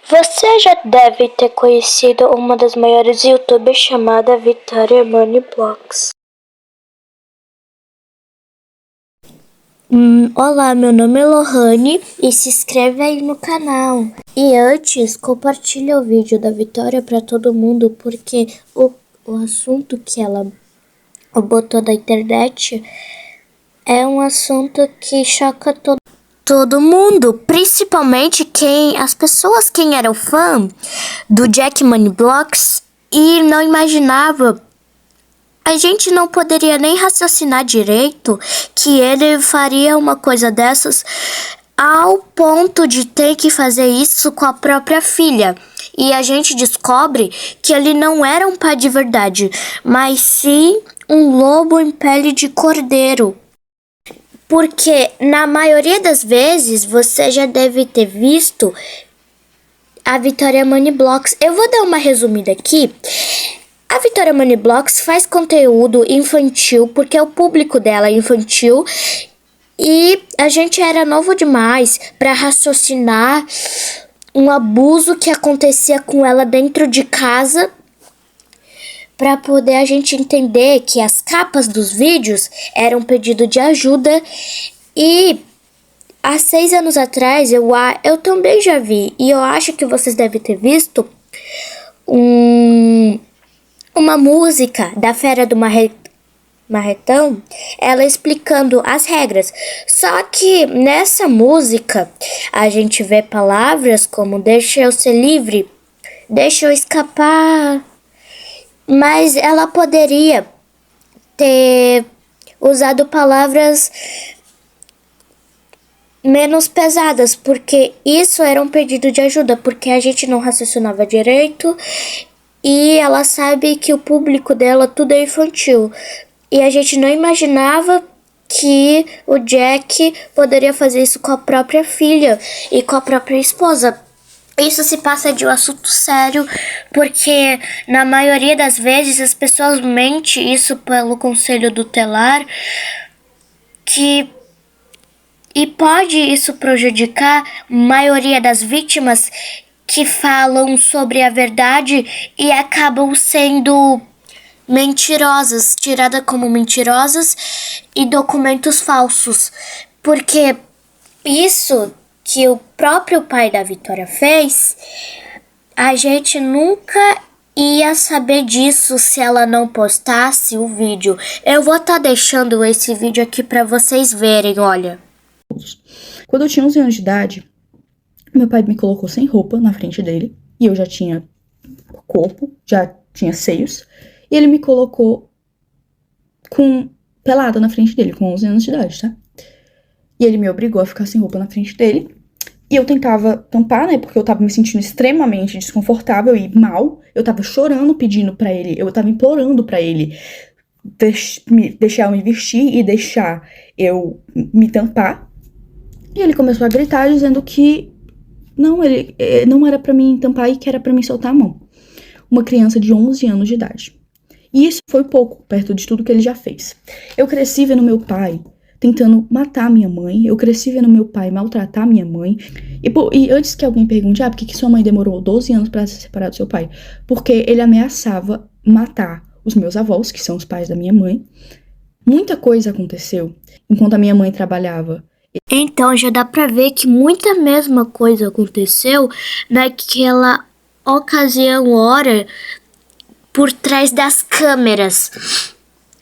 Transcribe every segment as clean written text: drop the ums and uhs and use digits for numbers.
Você já deve ter conhecido uma das maiores youtubers chamada Vitória Money Blocks. Olá, meu nome é Lohane e se inscreve aí no canal. E antes, compartilha o vídeo da Vitória para todo mundo, porque o assunto que ela botou na internet é um assunto que choca todo mundo, principalmente as pessoas que eram fã do Jack Money Blocks e não imaginava. A gente não poderia nem raciocinar direito que ele faria uma coisa dessas ao ponto de ter que fazer isso com a própria filha. E a gente descobre que ele não era um pai de verdade, mas sim um lobo em pele de cordeiro. Porque na maioria das vezes você já deve ter visto a Vitória Money Blocks. Eu vou dar uma resumida aqui. A Vitória Money Blocks faz conteúdo infantil porque o público dela é infantil e a gente era novo demais para raciocinar um abuso que acontecia com ela dentro de casa, para poder a gente entender que as capas dos vídeos eram pedido de ajuda. E há 6 anos atrás eu também já vi, e eu acho que vocês devem ter visto uma música da Fera do Marretão, ela explicando as regras. Só que nessa música a gente vê palavras como deixa eu ser livre, deixa eu escapar. Mas ela poderia ter usado palavras menos pesadas, porque isso era um pedido de ajuda, porque a gente não raciocinava direito e ela sabe que o público dela tudo é infantil. E a gente não imaginava que o Jack poderia fazer isso com a própria filha e com a própria esposa. Isso se passa de um assunto sério, porque na maioria das vezes as pessoas mentem isso pelo conselho tutelar, e pode isso prejudicar a maioria das vítimas que falam sobre a verdade e acabam sendo mentirosas, tiradas como mentirosas e documentos falsos. Porque isso que o próprio pai da Vitória fez, a gente nunca ia saber disso se ela não postasse o vídeo. Eu vou estar deixando esse vídeo aqui para vocês verem, olha. Quando eu tinha 11 anos de idade, meu pai me colocou sem roupa na frente dele, e eu já tinha corpo, já tinha seios, e ele me colocou pelada na frente dele, com 11 anos de idade, tá? E ele me obrigou a ficar sem roupa na frente dele. E eu tentava tampar, né? Porque eu tava me sentindo extremamente desconfortável e mal. Eu tava chorando, pedindo pra ele. Eu tava implorando pra ele deixar eu me vestir e deixar eu me tampar. E ele começou a gritar, dizendo que ele não era pra mim tampar e que era pra mim soltar a mão. Uma criança de 11 anos de idade. E isso foi pouco, perto de tudo que ele já fez. Eu cresci vendo meu pai tentando matar minha mãe. Eu cresci vendo meu pai maltratar minha mãe. E antes que alguém pergunte, por que sua mãe demorou 12 anos para se separar do seu pai? Porque ele ameaçava matar os meus avós, que são os pais da minha mãe. Muita coisa aconteceu enquanto a minha mãe trabalhava. Então já dá pra ver que muita mesma coisa aconteceu naquela ocasião, hora, por trás das câmeras.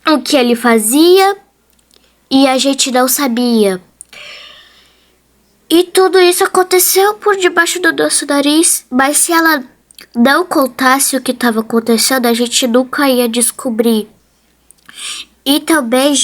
O que ele fazia e a gente não sabia. E tudo isso aconteceu por debaixo do nosso nariz, mas se ela não contasse o que estava acontecendo, a gente nunca ia descobrir. E também,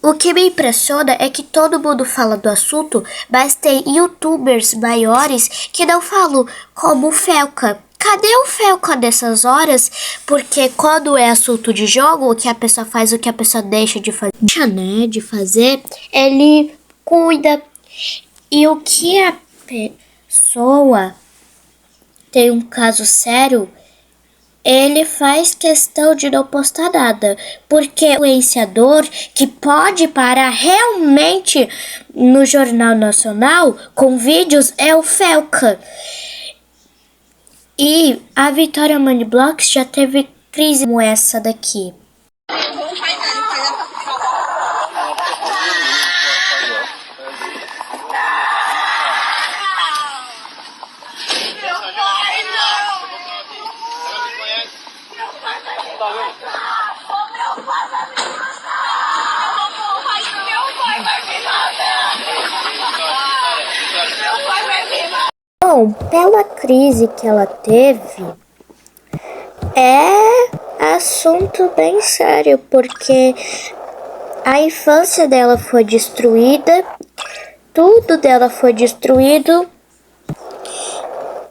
o que me impressiona é que todo mundo fala do assunto, mas tem youtubers maiores que não falam, como o Felca. Cadê o Felca nessas horas? Porque quando é assunto de jogo, o que a pessoa faz, o que a pessoa deixa de fazer, ele cuida. E o que a pessoa tem um caso sério, ele faz questão de não postar nada, porque o influenciador que pode parar realmente no Jornal Nacional com vídeos é o Felca. E a Vitória Money Blocks já teve crise como essa daqui. Bom, pela crise que ela teve, é assunto bem sério, porque a infância dela foi destruída, tudo dela foi destruído,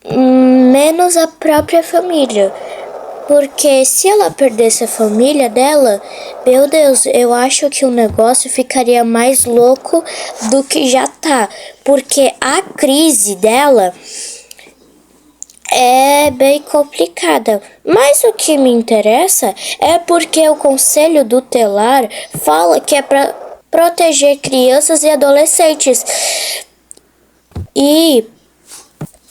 menos a própria família. Porque se ela perdesse a família dela, meu Deus, eu acho que o negócio ficaria mais louco do que já tá. Porque a crise dela é bem complicada. Mas o que me interessa é porque o Conselho Tutelar fala que é para proteger crianças e adolescentes. E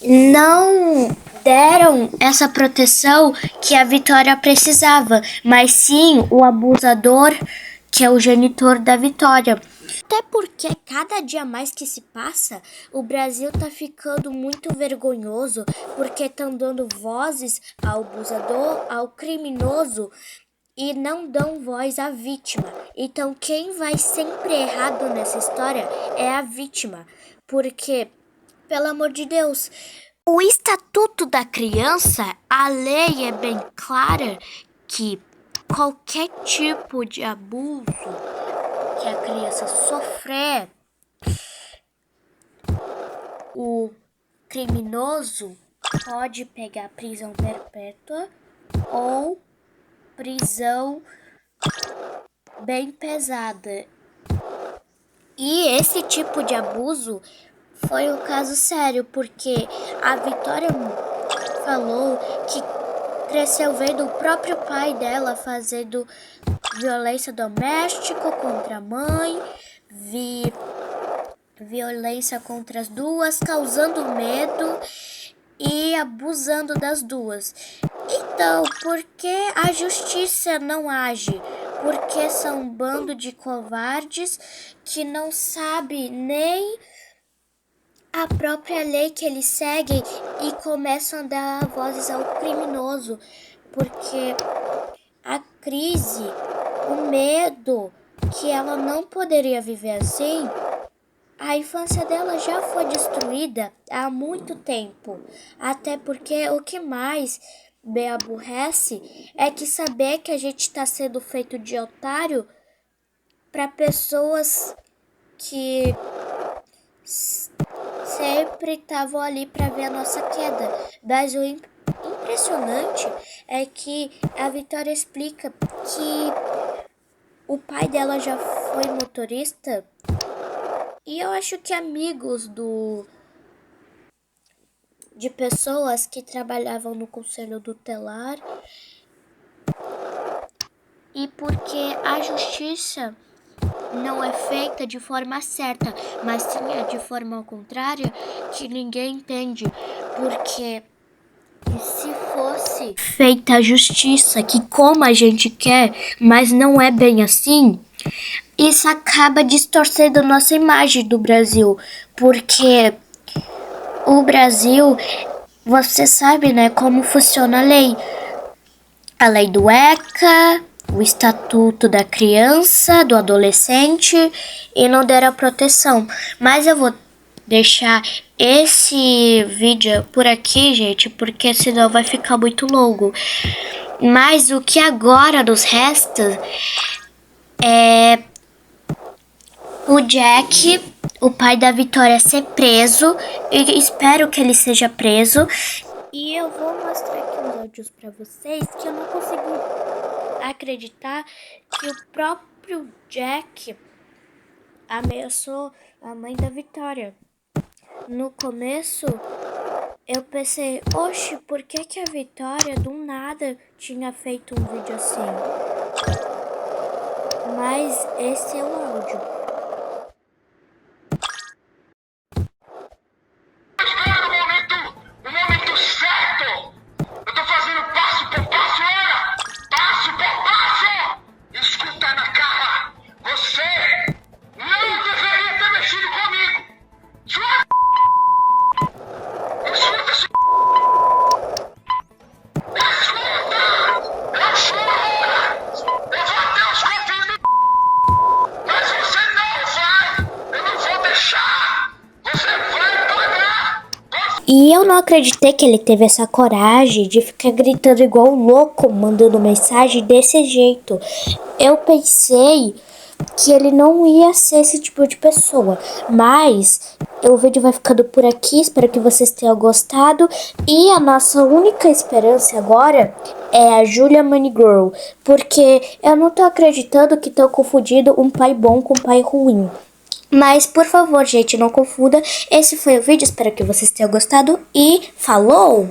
não deram essa proteção que a Vitória precisava, mas sim o abusador, que é o genitor da Vitória. Até porque cada dia mais que se passa, o Brasil tá ficando muito vergonhoso, porque estão dando vozes ao abusador, ao criminoso, e não dão voz à vítima. Então quem vai sempre errado nessa história é a vítima, porque, pelo amor de Deus, o Estatuto da Criança, a lei é bem clara que qualquer tipo de abuso que a criança sofrer, o criminoso pode pegar prisão perpétua ou prisão bem pesada. E esse tipo de abuso foi um caso sério, porque a Vitória falou que cresceu vendo o próprio pai dela fazendo violência doméstica contra a mãe, violência contra as duas, causando medo e abusando das duas. Então, por que a justiça não age? Porque são um bando de covardes que não sabe nem a própria lei que eles seguem e começam a dar vozes ao criminoso. Porque a crise, o medo que ela não poderia viver assim, a infância dela já foi destruída há muito tempo. Até porque o que mais me aborrece é que saber que a gente está sendo feito de otário para pessoas que sempre estavam ali para ver a nossa queda. Mas o impressionante é que a Vitória explica que o pai dela já foi motorista e eu acho que amigos de pessoas que trabalhavam no Conselho Tutelar, e porque a justiça não é feita de forma certa, mas sim é de forma contrária, que ninguém entende. Porque se fosse feita a justiça, que como a gente quer, mas não é bem assim, isso acaba distorcendo nossa imagem do Brasil. Porque o Brasil, você sabe, né, como funciona a lei. A lei do ECA, o Estatuto da Criança, do Adolescente, e não deram proteção. Mas eu vou deixar esse vídeo por aqui, gente, porque senão vai ficar muito longo. Mas o que agora nos resta é o Jack, o pai da Vitória, ser preso. E espero que ele seja preso. E eu vou mostrar aqui uns áudios pra vocês que eu não consegui acreditar que o próprio Jack ameaçou a mãe da Vitória. No começo, eu pensei, oxe, por que a Vitória do nada tinha feito um vídeo assim? Mas esse é o áudio. O momento certo E eu não acreditei que ele teve essa coragem de ficar gritando igual louco, mandando mensagem desse jeito. Eu pensei que ele não ia ser esse tipo de pessoa, mas o vídeo vai ficando por aqui, espero que vocês tenham gostado, e a nossa única esperança agora é a Julia Money Girl, porque eu não tô acreditando que estão confundindo um pai bom com um pai ruim. Mas, por favor, gente, não confunda. Esse foi o vídeo, espero que vocês tenham gostado e falou!